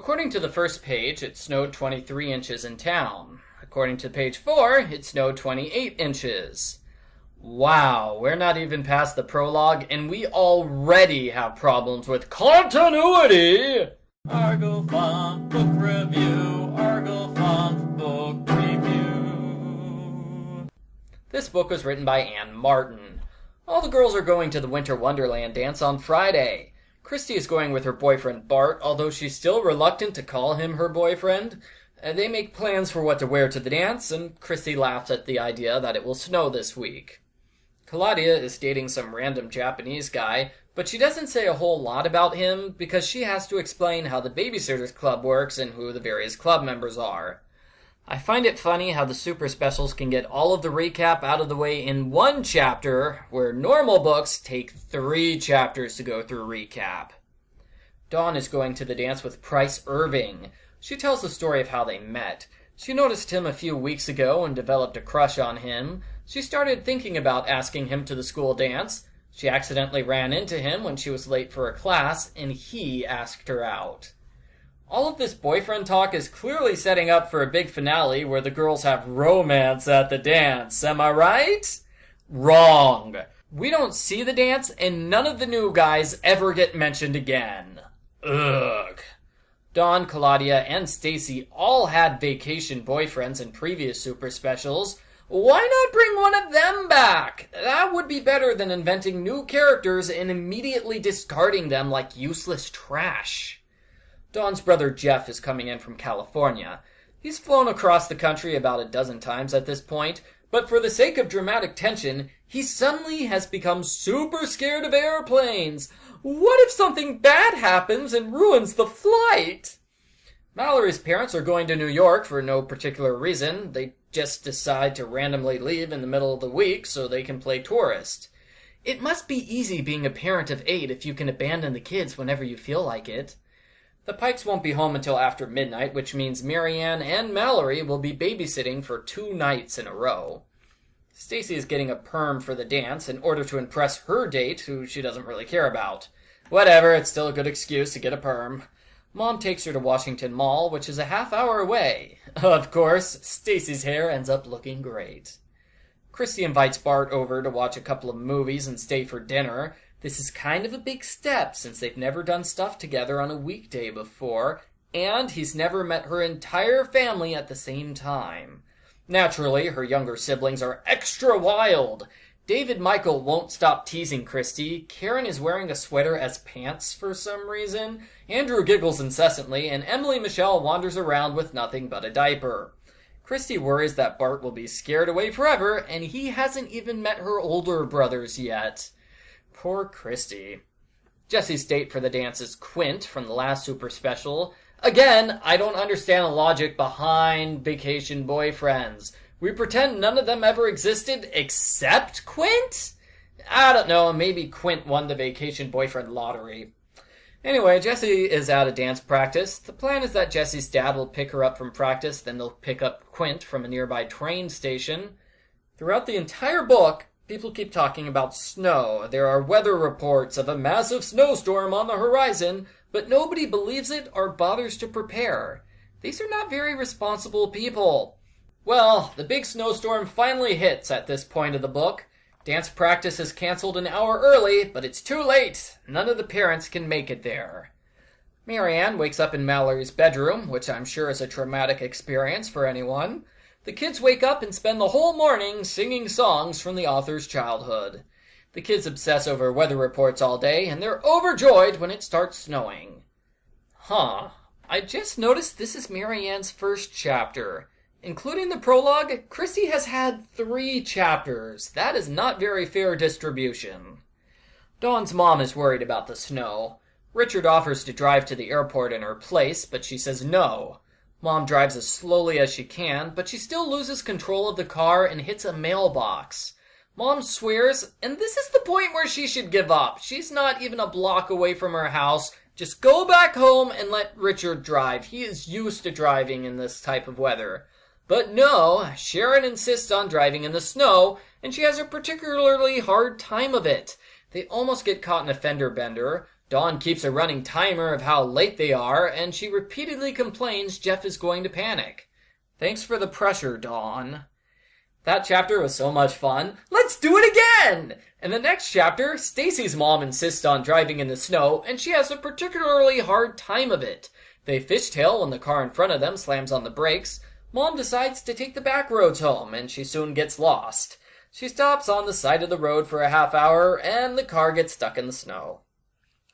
According to the first page, it snowed 23 inches in town. According to page 4, it snowed 28 inches. Wow, we're not even past the prologue, and we already have problems with continuity! Argo Font Book Review, Argo Font Book Review. This book was written by Anne Martin. All the girls are going to the Winter Wonderland dance on Friday. Kristy is going with her boyfriend Bart, although she's still reluctant to call him her boyfriend. They make plans for what to wear to the dance, and Kristy laughs at the idea that it will snow this week. Claudia is dating some random Japanese guy, but she doesn't say a whole lot about him because she has to explain how the Babysitters Club works and who the various club members are. I find it funny how the super specials can get all of the recap out of the way in one chapter, where normal books take 3 chapters to go through recap. Dawn is going to the dance with Bryce Irving. She tells the story of how they met. She noticed him a few weeks ago and developed a crush on him. She started thinking about asking him to the school dance. She accidentally ran into him when she was late for a class, and he asked her out. All of this boyfriend talk is clearly setting up for a big finale where the girls have romance at the dance. Am I right? Wrong. We don't see the dance, and none of the new guys ever get mentioned again. Ugh. Dawn, Claudia, and Stacey all had vacation boyfriends in previous super specials. Why not bring one of them back? That would be better than inventing new characters and immediately discarding them like useless trash. Dawn's brother Jeff is coming in from California. He's flown across the country about a dozen times at this point, but for the sake of dramatic tension, he suddenly has become super scared of airplanes. What if something bad happens and ruins the flight? Mallory's parents are going to New York for no particular reason. They just decide to randomly leave in the middle of the week so they can play tourist. It must be easy being a parent of 8 if you can abandon the kids whenever you feel like it. The Pikes won't be home until after midnight, which means Marianne and Mallory will be babysitting for 2 nights in a row. Stacey is getting a perm for the dance in order to impress her date, who she doesn't really care about. Whatever, it's still a good excuse to get a perm. Mom takes her to Washington Mall, which is a half-hour away. Of course, Stacey's hair ends up looking great. Kristy invites Bart over to watch a couple of movies and stay for dinner. This is kind of a big step since they've never done stuff together on a weekday before, and he's never met her entire family at the same time. Naturally, her younger siblings are extra wild. David Michael won't stop teasing Kristy. Karen is wearing a sweater as pants for some reason. Andrew giggles incessantly, and Emily Michelle wanders around with nothing but a diaper. Kristy worries that Bart will be scared away forever, and he hasn't even met her older brothers yet. Poor Kristy. Jessi's date for the dance is Quint from the last super special. Again, I don't understand the logic behind vacation boyfriends. We pretend none of them ever existed except Quint? I don't know, maybe Quint won the vacation boyfriend lottery. Anyway, Jessi is out of dance practice. The plan is that Jessi's dad will pick her up from practice, then they'll pick up Quint from a nearby train station. Throughout the entire book, people keep talking about snow. There are weather reports of a massive snowstorm on the horizon, but nobody believes it or bothers to prepare. These are not very responsible people. Well, the big snowstorm finally hits at this point of the book. Dance practice is canceled an hour early, but it's too late. None of the parents can make it there. Marianne wakes up in Mallory's bedroom, which I'm sure is a traumatic experience for anyone. The kids wake up and spend the whole morning singing songs from the author's childhood. The kids obsess over weather reports all day, and they're overjoyed when it starts snowing. I just noticed this is Marianne's first chapter. Including the prologue, Kristy has had 3 chapters. That is not very fair distribution. Dawn's mom is worried about the snow. Richard offers to drive to the airport in her place, but she says no. Mom drives as slowly as she can, but she still loses control of the car and hits a mailbox. Mom swears, and this is the point where she should give up. She's not even a block away from her house. Just go back home and let Richard drive. He is used to driving in this type of weather. But no, Sharon insists on driving in the snow, and she has a particularly hard time of it. They almost get caught in a fender bender. Dawn keeps a running timer of how late they are, and she repeatedly complains Jeff is going to panic. Thanks for the pressure, Dawn. That chapter was so much fun. Let's do it again! In the next chapter, Stacey's mom insists on driving in the snow, and she has a particularly hard time of it. They fishtail when the car in front of them slams on the brakes. Mom decides to take the back roads home, and she soon gets lost. She stops on the side of the road for a half hour, and the car gets stuck in the snow.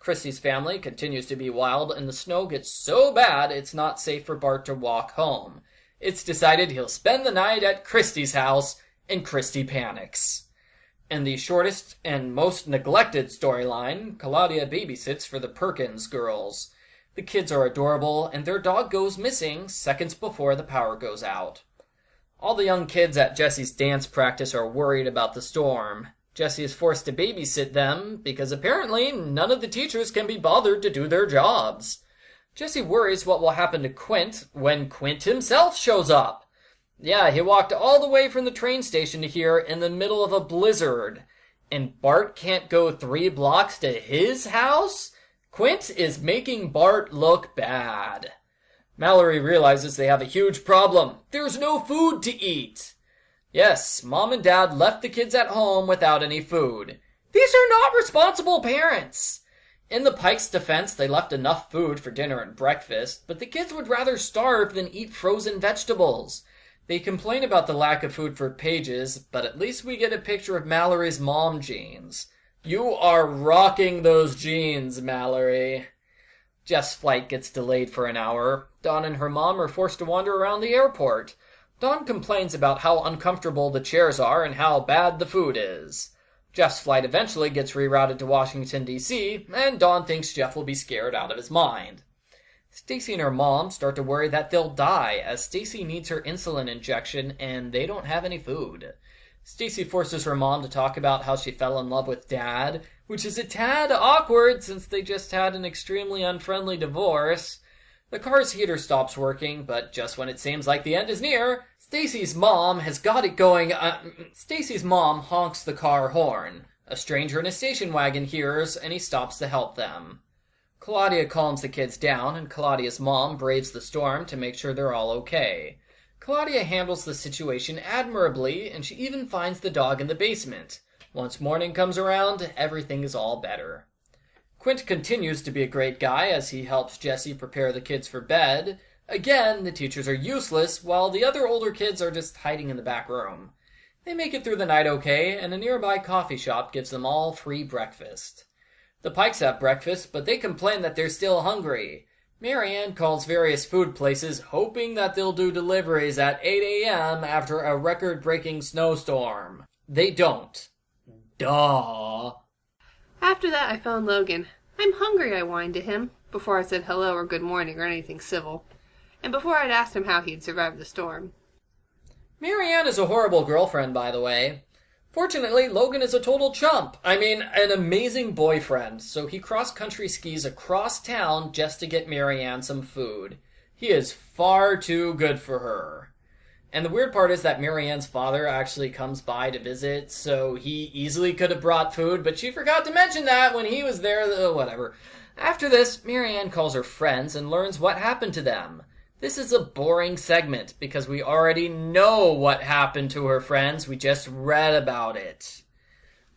Krissy's family continues to be wild, and the snow gets so bad it's not safe for Bart to walk home. It's decided he'll spend the night at Kristy's house, and Kristy panics. In the shortest and most neglected storyline, Claudia babysits for the Perkins girls. The kids are adorable, and their dog goes missing seconds before the power goes out. All the young kids at Jessi's dance practice are worried about the storm. Jessi is forced to babysit them because apparently none of the teachers can be bothered to do their jobs. Jessi worries what will happen to Quint when Quint himself shows up. Yeah, he walked all the way from the train station to here in the middle of a blizzard. And Bart can't go 3 blocks to his house? Quint is making Bart look bad. Mallory realizes they have a huge problem. There's no food to eat. Yes, Mom and Dad left the kids at home without any food. These are not responsible parents. In the Pikes' defense, they left enough food for dinner and breakfast, but the kids would rather starve than eat frozen vegetables. They complain about the lack of food for pages, but at least we get a picture of Mallory's mom jeans. You are rocking those jeans, Mallory. Jeff's flight gets delayed for an hour. Dawn and her mom are forced to wander around the airport. Dawn complains about how uncomfortable the chairs are and how bad the food is. Jeff's flight eventually gets rerouted to Washington, D.C., and Dawn thinks Jeff will be scared out of his mind. Stacey and her mom start to worry that they'll die, as Stacey needs her insulin injection and they don't have any food. Stacey forces her mom to talk about how she fell in love with Dad, which is a tad awkward since they just had an extremely unfriendly divorce. The car's heater stops working, but just when it seems like the end is near, Stacey's mom has got it going. Stacey's mom honks the car horn. A stranger in a station wagon hears, and he stops to help them. Claudia calms the kids down, and Claudia's mom braves the storm to make sure they're all okay. Claudia handles the situation admirably, and she even finds the dog in the basement. Once morning comes around, everything is all better. Quint continues to be a great guy as he helps Jessi prepare the kids for bed. Again, the teachers are useless, while the other older kids are just hiding in the back room. They make it through the night okay, and a nearby coffee shop gives them all free breakfast. The Pikes have breakfast, but they complain that they're still hungry. Marianne calls various food places, hoping that they'll do deliveries at 8 a.m. after a record-breaking snowstorm. They don't. Duh. After that, I found Logan. I'm hungry, I whined to him, before I said hello or good morning or anything civil, and before I'd asked him how he'd survived the storm. Marianne is a horrible girlfriend, by the way. Fortunately, Logan is a total chump. I mean, an amazing boyfriend, so he cross-country skis across town just to get Marianne some food. He is far too good for her. And the weird part is that Marianne's father actually comes by to visit, so he easily could have brought food, but she forgot to mention that when he was there, whatever. After this, Marianne calls her friends and learns what happened to them. This is a boring segment, because we already know what happened to her friends, we just read about it.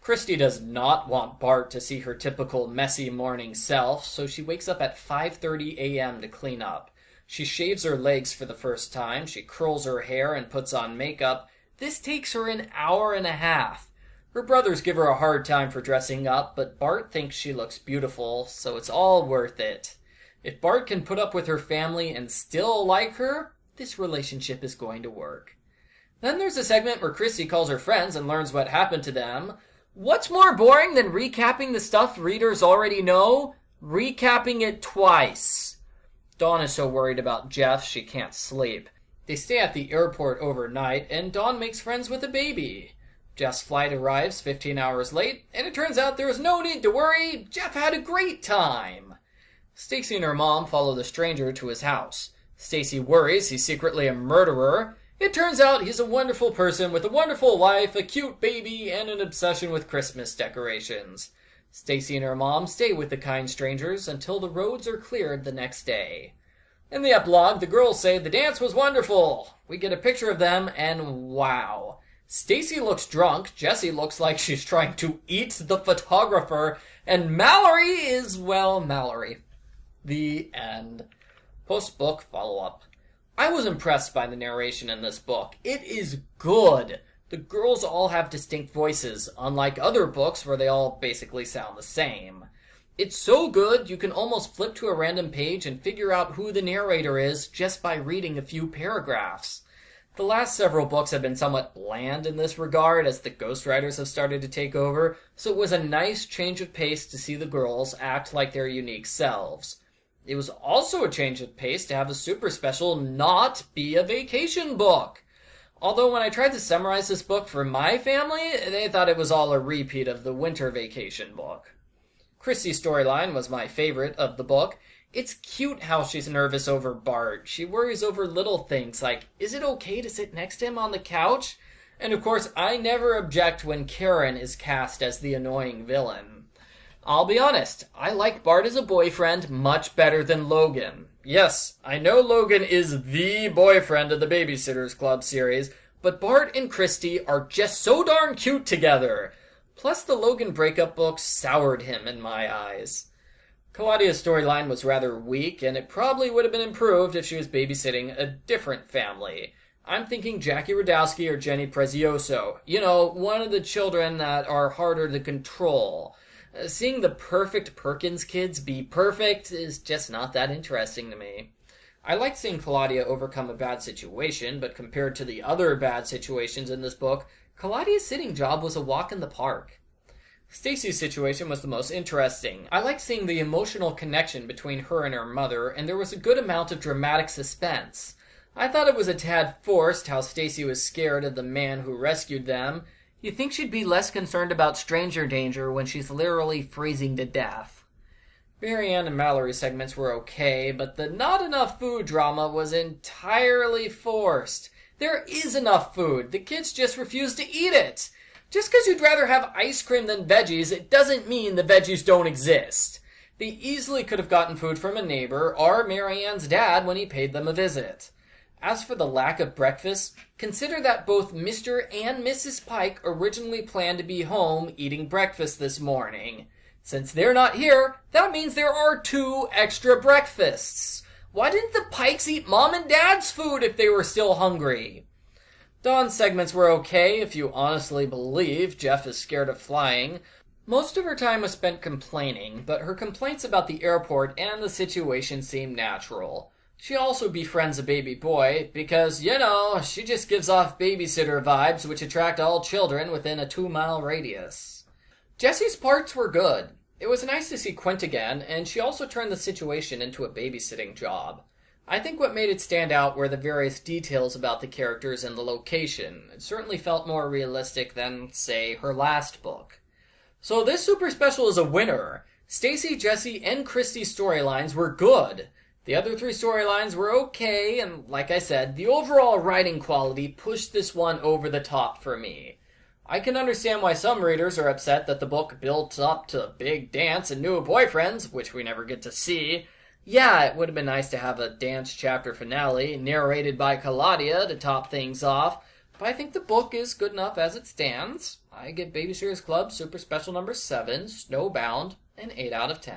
Kristy does not want Bart to see her typical messy morning self, so she wakes up at 5:30 a.m. to clean up. She shaves her legs for the first time, she curls her hair and puts on makeup. This takes her an hour and a half. Her brothers give her a hard time for dressing up, but Bart thinks she looks beautiful, so it's all worth it. If Bart can put up with her family and still like her, this relationship is going to work. Then there's a segment where Krissy calls her friends and learns what happened to them. What's more boring than recapping the stuff readers already know? Recapping it twice. Dawn is so worried about Jeff she can't sleep. They stay at the airport overnight, and Dawn makes friends with a baby. Jeff's flight arrives 15 hours late, and it turns out there is no need to worry. Jeff had a great time. Stacey and her mom follow the stranger to his house. Stacey worries he's secretly a murderer. It turns out he's a wonderful person with a wonderful wife, a cute baby, and an obsession with Christmas decorations. Stacey and her mom stay with the kind strangers until the roads are cleared the next day. In the epilogue, the girls say the dance was wonderful. We get a picture of them, and wow. Stacey looks drunk, Jessi looks like she's trying to eat the photographer, and Mallory is, well, Mallory. The end. Post-book follow-up. I was impressed by the narration in this book. It is good. The girls all have distinct voices, unlike other books where they all basically sound the same. It's so good you can almost flip to a random page and figure out who the narrator is just by reading a few paragraphs. The last several books have been somewhat bland in this regard as the ghostwriters have started to take over, so it was a nice change of pace to see the girls act like their unique selves. It was also a change of pace to have the super special not be a vacation book. Although when I tried to summarize this book for my family, they thought it was all a repeat of the winter vacation book. Krissy Storyline was my favorite of the book. It's cute how she's nervous over Bart. She worries over little things like, is it okay to sit next to him on the couch? And of course, I never object when Karen is cast as the annoying villain. I'll be honest, I like Bart as a boyfriend much better than Logan. Yes, I know Logan is the boyfriend of the Babysitters Club series, but Bart and Kristy are just so darn cute together. Plus, the Logan breakup book soured him in my eyes. Claudia's storyline was rather weak, and it probably would have been improved if she was babysitting a different family. I'm thinking Jackie Radowski or Jenny Prezioso. You know, one of the children that are harder to control. Seeing the perfect Perkins kids be perfect is just not that interesting to me. I like seeing Claudia overcome a bad situation, but compared to the other bad situations in this book, Claudia's sitting job was a walk in the park. Stacey's situation was the most interesting. I liked seeing the emotional connection between her and her mother, and there was a good amount of dramatic suspense. I thought it was a tad forced how Stacey was scared of the man who rescued them. You'd think she'd be less concerned about stranger danger when she's literally freezing to death. Marianne and Mallory's segments were okay, but the not enough food drama was entirely forced. There is enough food. The kids just refuse to eat it. Just because you'd rather have ice cream than veggies, it doesn't mean the veggies don't exist. They easily could have gotten food from a neighbor or Marianne's dad when he paid them a visit. As for the lack of breakfast, consider that both Mr. and Mrs. Pike originally planned to be home eating breakfast this morning. Since they're not here, that means there are 2 extra breakfasts. Why didn't the Pikes eat Mom and Dad's food if they were still hungry? Dawn's segments were okay if you honestly believe Jeff is scared of flying. Most of her time was spent complaining, but her complaints about the airport and the situation seem natural. She also befriends a baby boy because, you know, she just gives off babysitter vibes which attract all children within a 2-mile radius. Jessi's parts were good. It was nice to see Quint again, and she also turned the situation into a babysitting job. I think what made it stand out were the various details about the characters and the location. It certainly felt more realistic than, say, her last book. So this super special is a winner. Stacey, Jessi, and Kristy's storylines were good. The other 3 storylines were okay, and like I said, the overall writing quality pushed this one over the top for me. I can understand why some readers are upset that the book built up to a big dance and new boyfriends, which we never get to see. Yeah, it would have been nice to have a dance chapter finale, narrated by Claudia to top things off, but I think the book is good enough as it stands. I give Babysitters Club Super Special number 7, Snowbound, an 8 out of 10.